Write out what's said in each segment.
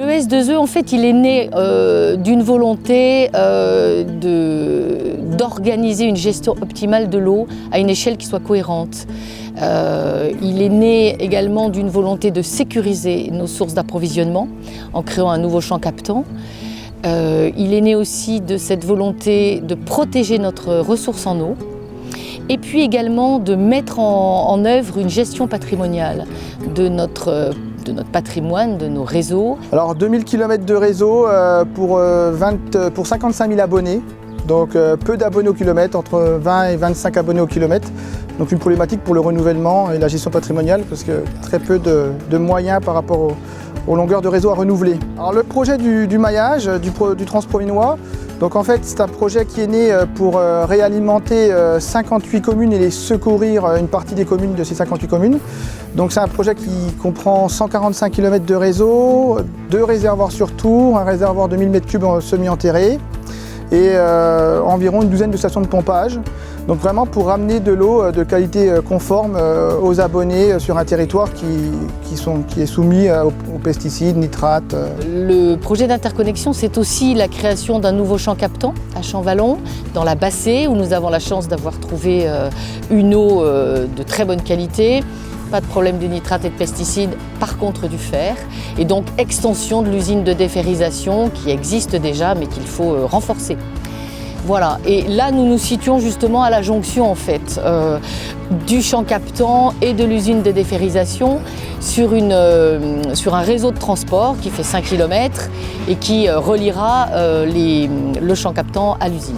Le S2E, en fait, il est né d'une volonté d'organiser une gestion optimale de l'eau à une échelle qui soit cohérente. Il est né également d'une volonté de sécuriser nos sources d'approvisionnement en créant un nouveau champ captant. Il est né aussi de cette volonté de protéger notre ressource en eau et puis également de mettre en œuvre une gestion patrimoniale de notre patrimoine, de nos réseaux. Alors 2000 km de réseau pour 55 000 abonnés, donc peu d'abonnés au kilomètre, entre 20 et 25 abonnés au kilomètre. Donc une problématique pour le renouvellement et la gestion patrimoniale parce que très peu de moyens par rapport aux longueurs de réseau à renouveler. Alors le projet du maillage du Transprovinois, donc en fait c'est un projet qui est né pour réalimenter 58 communes et les secourir une partie des communes de ces 58 communes. Donc c'est un projet qui comprend 145 km de réseau, 2 réservoirs sur tour, un réservoir de 1000 m3 semi-enterré et environ une douzaine de stations de pompage. Donc vraiment pour ramener de l'eau de qualité conforme aux abonnés sur un territoire qui est soumis aux pesticides, nitrates. Le projet d'interconnexion, c'est aussi la création d'un nouveau champ captant à Champvallon, dans la Bassée, où nous avons la chance d'avoir trouvé une eau de très bonne qualité. Pas de problème de nitrates et de pesticides, par contre du fer. Et donc extension de l'usine de déferrisation qui existe déjà mais qu'il faut renforcer. Voilà, et là nous nous situons justement à la jonction en fait du champ captant et de l'usine de déferrisation sur un réseau de transport qui fait 5 km et qui reliera le champ captant à l'usine.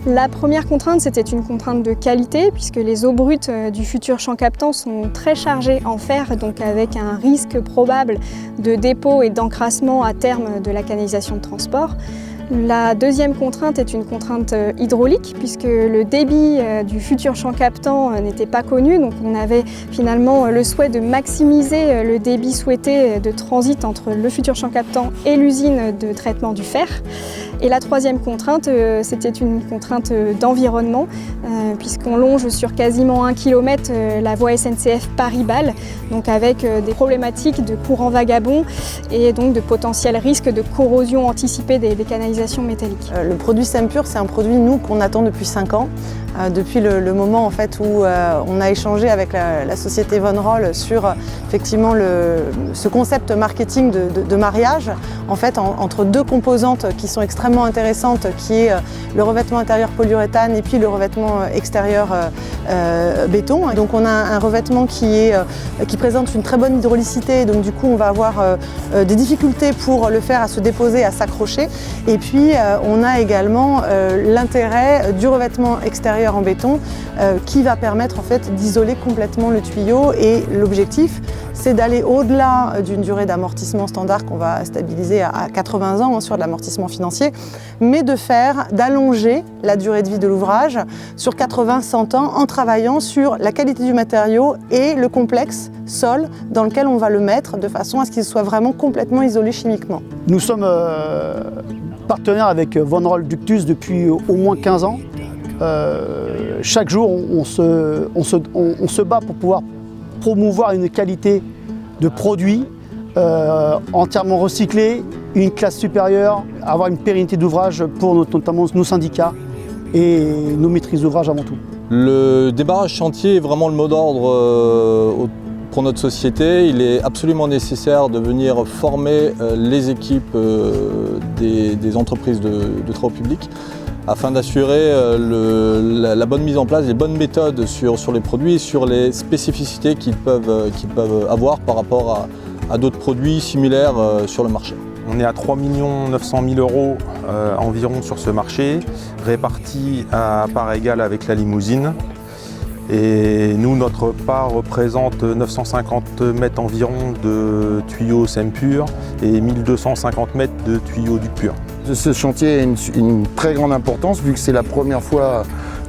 La première contrainte, c'était une contrainte de qualité puisque les eaux brutes du futur champ captant sont très chargées en fer, donc avec un risque probable de dépôt et d'encrassement à terme de la canalisation de transport. La deuxième contrainte est une contrainte hydraulique puisque le débit du futur champ captant n'était pas connu, donc on avait finalement le souhait de maximiser le débit souhaité de transit entre le futur champ captant et l'usine de traitement du fer. Et la troisième contrainte, c'était une contrainte d'environnement puisqu'on longe sur quasiment 1 km la voie SNCF Paris-Bâle, donc avec des problématiques de courants vagabonds et donc de potentiels risques de corrosion anticipée des canalisations métalliques. Le produit Sempure, c'est un produit qu'on attend depuis 5 ans. Depuis le moment en fait, où on a échangé avec la société Von Roll sur effectivement ce concept marketing de mariage en fait, entre deux composantes qui sont extrêmement intéressantes, qui est le revêtement intérieur polyuréthane et puis le revêtement extérieur béton. Et donc on a un revêtement qui présente une très bonne hydraulicité, donc du coup on va avoir des difficultés pour le fer à se déposer, à s'accrocher. Et puis on a également l'intérêt du revêtement extérieur en béton qui va permettre en fait d'isoler complètement le tuyau, et l'objectif c'est d'aller au-delà d'une durée d'amortissement standard qu'on va stabiliser à 80 ans sur de l'amortissement financier, mais d'allonger la durée de vie de l'ouvrage sur 80-100 ans en travaillant sur la qualité du matériau et le complexe sol dans lequel on va le mettre de façon à ce qu'il soit vraiment complètement isolé chimiquement. Nous sommes partenaires avec Von Roll Ductus depuis au moins 15 ans. Chaque jour, on se bat pour pouvoir promouvoir une qualité de produit entièrement recyclé, une classe supérieure, avoir une pérennité d'ouvrage pour notamment nos syndicats et nos maîtrises d'ouvrage avant tout. Le débarrage chantier est vraiment le mot d'ordre pour notre société. Il est absolument nécessaire de venir former les équipes des entreprises de travaux publics afin d'assurer la bonne mise en place, les bonnes méthodes sur les produits et sur les spécificités qu'ils peuvent avoir par rapport à d'autres produits similaires sur le marché. On est à 3 900 000 € environ sur ce marché, répartis à part égale avec la limousine. Et nous, notre part représente 950 mètres environ de tuyaux Sempure et 1250 mètres de tuyaux Ducpur. Ce chantier a une très grande importance vu que c'est la première fois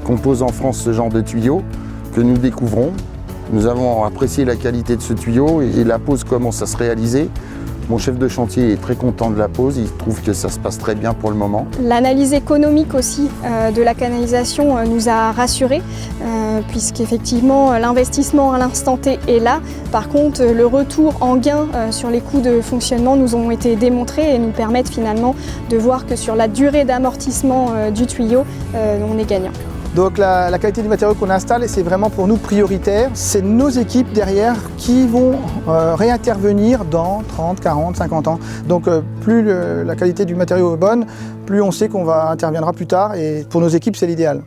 qu'on pose en France ce genre de tuyau que nous découvrons. Nous avons apprécié la qualité de ce tuyau et la pose commence à se réaliser. Mon chef de chantier est très content de la pose, il trouve que ça se passe très bien pour le moment. L'analyse économique aussi de la canalisation nous a rassurés, puisqu'effectivement l'investissement à l'instant T est là. Par contre, le retour en gain sur les coûts de fonctionnement nous ont été démontrés et nous permettent finalement de voir que sur la durée d'amortissement du tuyau, on est gagnant. Donc la qualité du matériau qu'on installe, c'est vraiment pour nous prioritaire. C'est nos équipes derrière qui vont réintervenir dans 30, 40, 50 ans. Donc plus la qualité du matériau est bonne, plus on sait qu'on interviendra plus tard et pour nos équipes c'est l'idéal.